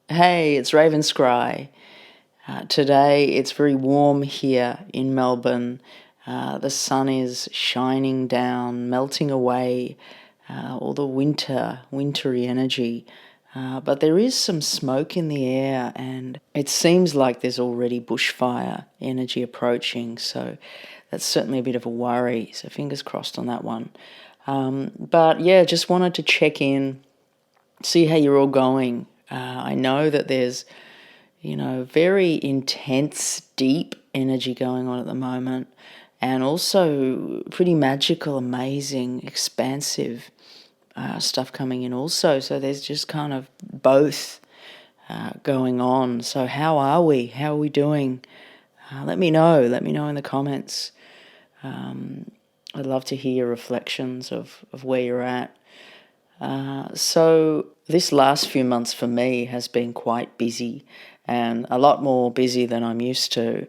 Hey, it's Raven Scry. Today it's very warm here in Melbourne. The sun is shining down, melting away all the wintry energy. But there is some smoke in the air, and it seems like there's already bushfire energy approaching. So that's certainly a bit of a worry. So fingers crossed on that one. But yeah, just wanted to check in, see how you're all going. I know that there's, very intense, deep energy going on at the moment, and also pretty magical, amazing, expansive stuff coming in also. So there's just kind of both going on. So how are we? How are we doing? Let me know. Let me know in the comments. I'd love to hear your reflections of where you're at. So this last few months for me has been quite busy, and a lot more busy than I'm used to.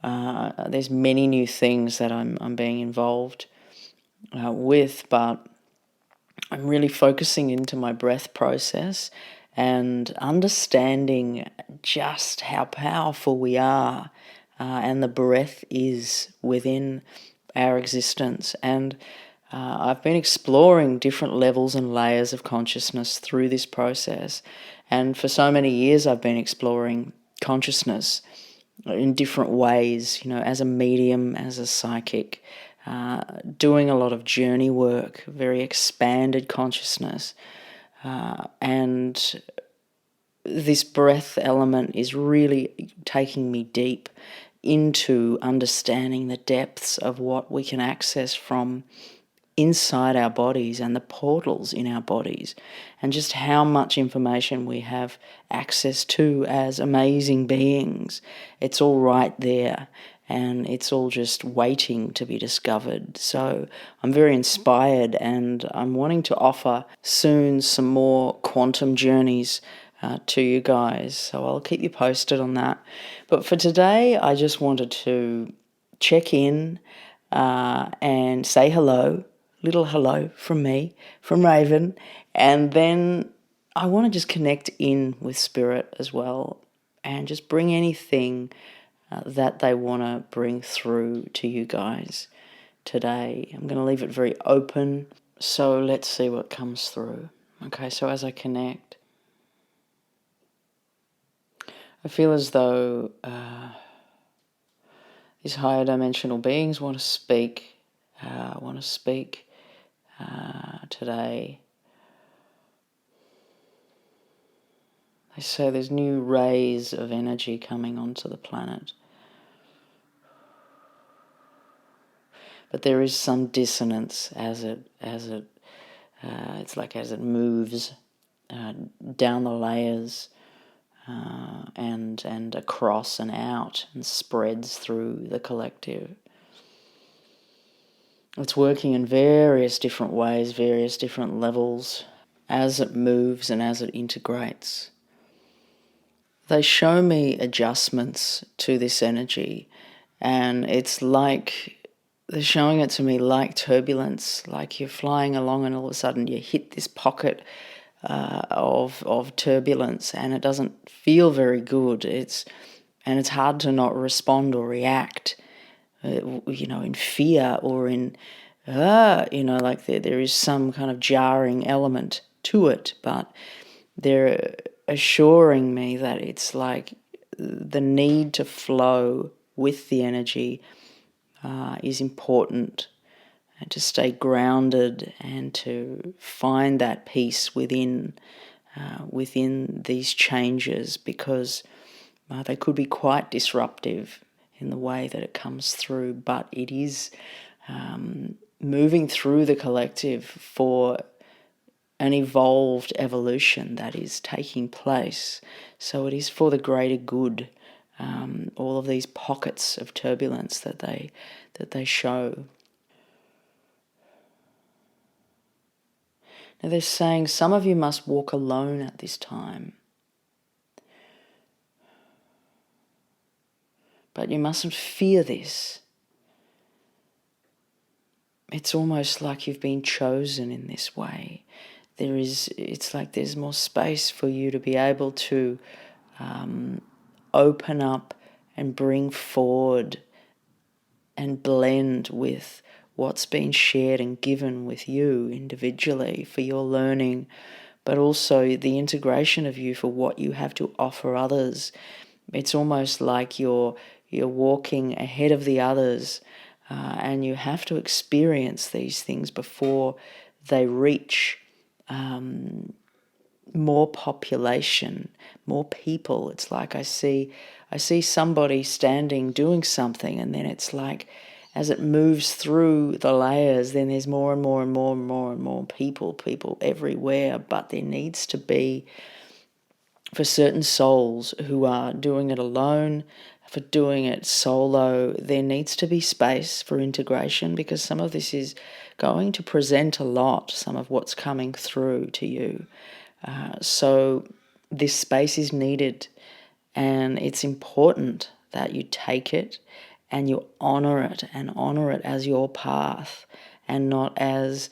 There's many new things that I'm being involved with, but I'm really focusing into my breath process and understanding just how powerful we are, and the breath is within our existence. And I've been exploring different levels and layers of consciousness through this process. And for so many years, I've been exploring consciousness in different ways, as a medium, as a psychic, doing a lot of journey work, very expanded consciousness. And this breath element is really taking me deep into understanding the depths of what we can access from inside our bodies and the portals in our bodies, and just how much information we have access to as amazing beings. It's all right there, and it's all just waiting to be discovered. So I'm very inspired, and I'm wanting to offer soon some more quantum journeys to you guys. So I'll keep you posted on that. But for today, I just wanted to check in and say hello. Little hello from me, from Raven, and then I want to just connect in with Spirit as well, and just bring anything that they want to bring through to you guys today. I'm going to leave it very open, so let's see what comes through. Okay, so as I connect, I feel as though these higher dimensional beings want to speak, today. They say there's new rays of energy coming onto the planet. But there is some dissonance as it moves down the layers and across and out and spreads through the collective. It's working in various different ways, various different levels, as it moves and as it integrates. They show me adjustments to this energy, and it's like they're showing it to me like turbulence, like you're flying along and all of a sudden you hit this pocket of turbulence, and it doesn't feel very good. It's hard to not respond or react, in fear or in, like there is some kind of jarring element to it, but they're assuring me that it's like the need to flow with the energy is important, and to stay grounded and to find that peace within these changes, because they could be quite disruptive in the way that it comes through, but it is moving through the collective for an evolved evolution that is taking place. So it is for the greater good, all of these pockets of turbulence that they show. Now they're saying some of you must walk alone at this time, but you mustn't fear this. It's almost like you've been chosen in this way, it's like there's more space for you to be able to open up and bring forward and blend with what's been shared and given with you individually for your learning, but also the integration of you for what you have to offer others. It's almost like you're walking ahead of the others, and you have to experience these things before they reach more population, more people. It's like I see somebody standing doing something, and then it's like as it moves through the layers, then there's more and more and more and more and more people everywhere. But there needs to be, for certain souls who are doing it alone, for doing it solo, there needs to be space for integration, because some of this is going to present a lot, some of what's coming through to you. So this space is needed, and it's important that you take it and you honor it, and honor it as your path, and not as,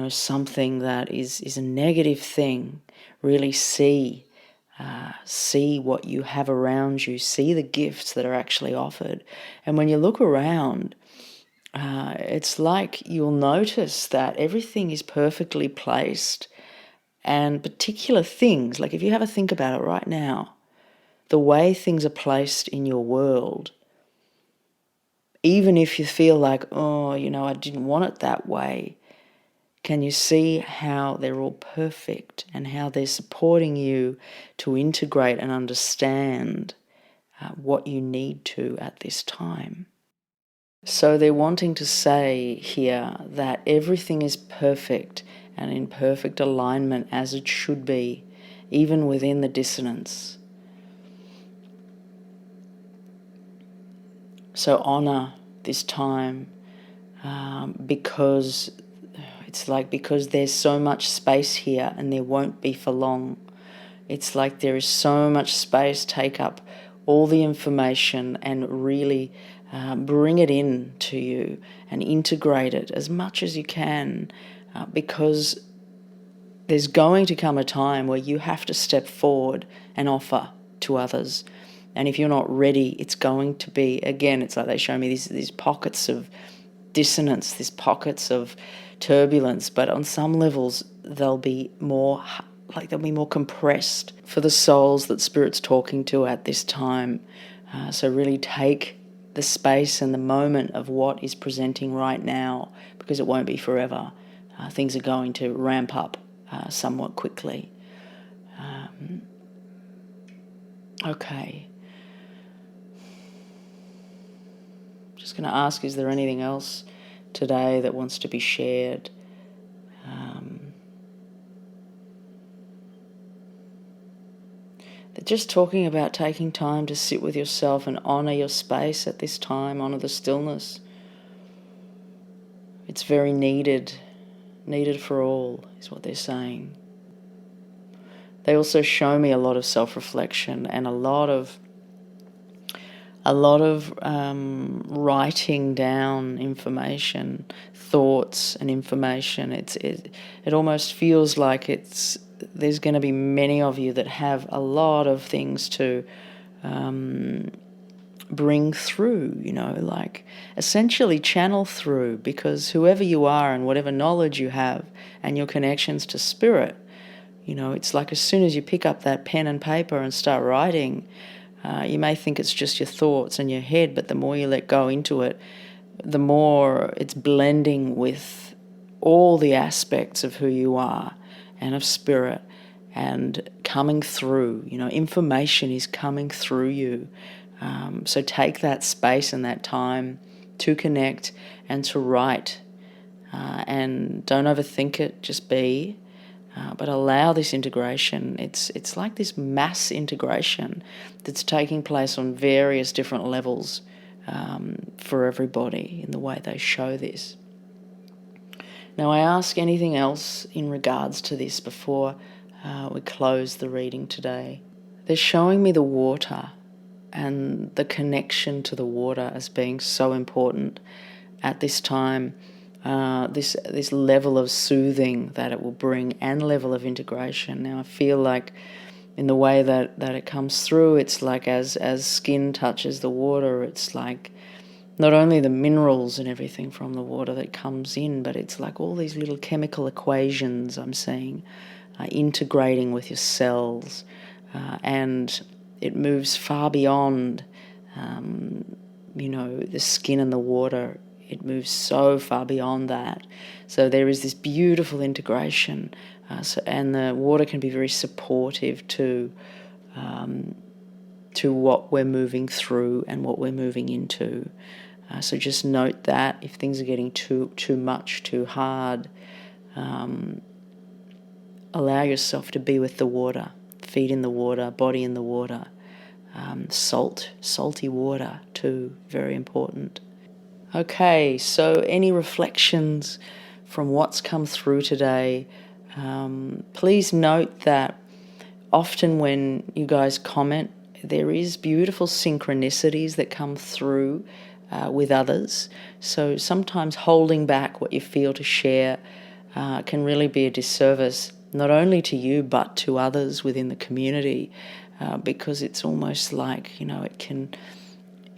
something that is a negative thing. Really see what you have around you, see the gifts that are actually offered. And when you look around, it's like you'll notice that everything is perfectly placed, and particular things, like if you have a think about it right now, the way things are placed in your world, even if you feel like, I didn't want it that way, can you see how they're all perfect and how they're supporting you to integrate and understand what you need to at this time? So they're wanting to say here that everything is perfect and in perfect alignment as it should be, even within the dissonance. So honor this time, because it's like, because there's so much space here and there won't be for long. It's like there is so much space. Take up all the information and really bring it in to you and integrate it as much as you can, because there's going to come a time where you have to step forward and offer to others. And if you're not ready, it's going to be, again, it's like they show me these pockets of dissonance, these pockets of turbulence, but on some levels they'll be more compressed for the souls that Spirit's talking to at this time. So really take the space and the moment of what is presenting right now, because it won't be forever. Things are going to ramp up somewhat quickly. Okay. Just going to ask, is there anything else today that wants to be shared? They're just talking about taking time to sit with yourself and honor your space at this time, honor the stillness. It's very needed for all, is what they're saying. They also show me a lot of self-reflection and a lot of writing down information, thoughts and information. It almost feels like there's going to be many of you that have a lot of things to bring through, like essentially channel through, because whoever you are and whatever knowledge you have and your connections to Spirit, it's like as soon as you pick up that pen and paper and start writing, you may think it's just your thoughts and your head, but the more you let go into it, the more it's blending with all the aspects of who you are and of Spirit, and coming through. Information is coming through you. So take that space and that time to connect and to write, and don't overthink it, just be. But allow this integration. It's like this mass integration that's taking place on various different levels for everybody in the way they show this. Now, I ask anything else in regards to this before we close the reading today. They're showing me the water and the connection to the water as being so important at this time. this level of soothing that it will bring, and level of integration. Now I feel like in the way that it comes through, it's like as skin touches the water, it's like not only the minerals and everything from the water that comes in, but it's like all these little chemical equations I'm seeing integrating with your cells, and it moves far beyond, the skin and the water. It moves so far beyond that. So there is this beautiful integration, and the water can be very supportive to what we're moving through and what we're moving into. So just note that if things are getting too much, too hard, allow yourself to be with the water, feet in the water, body in the water, salty water too, very important. Okay, so any reflections from what's come through today? Please note that often when you guys comment, there is beautiful synchronicities that come through with others. So sometimes holding back what you feel to share can really be a disservice, not only to you but to others within the community, because it's almost like,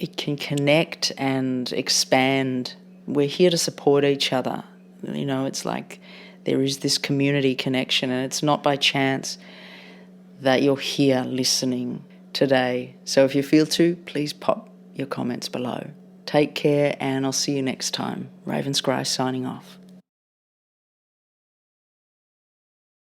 it can connect and expand. We're here to support each other. It's like there is this community connection, and it's not by chance that you're here listening today. So if you feel to, please pop your comments below. Take care, and I'll see you next time. Raven Scry signing off.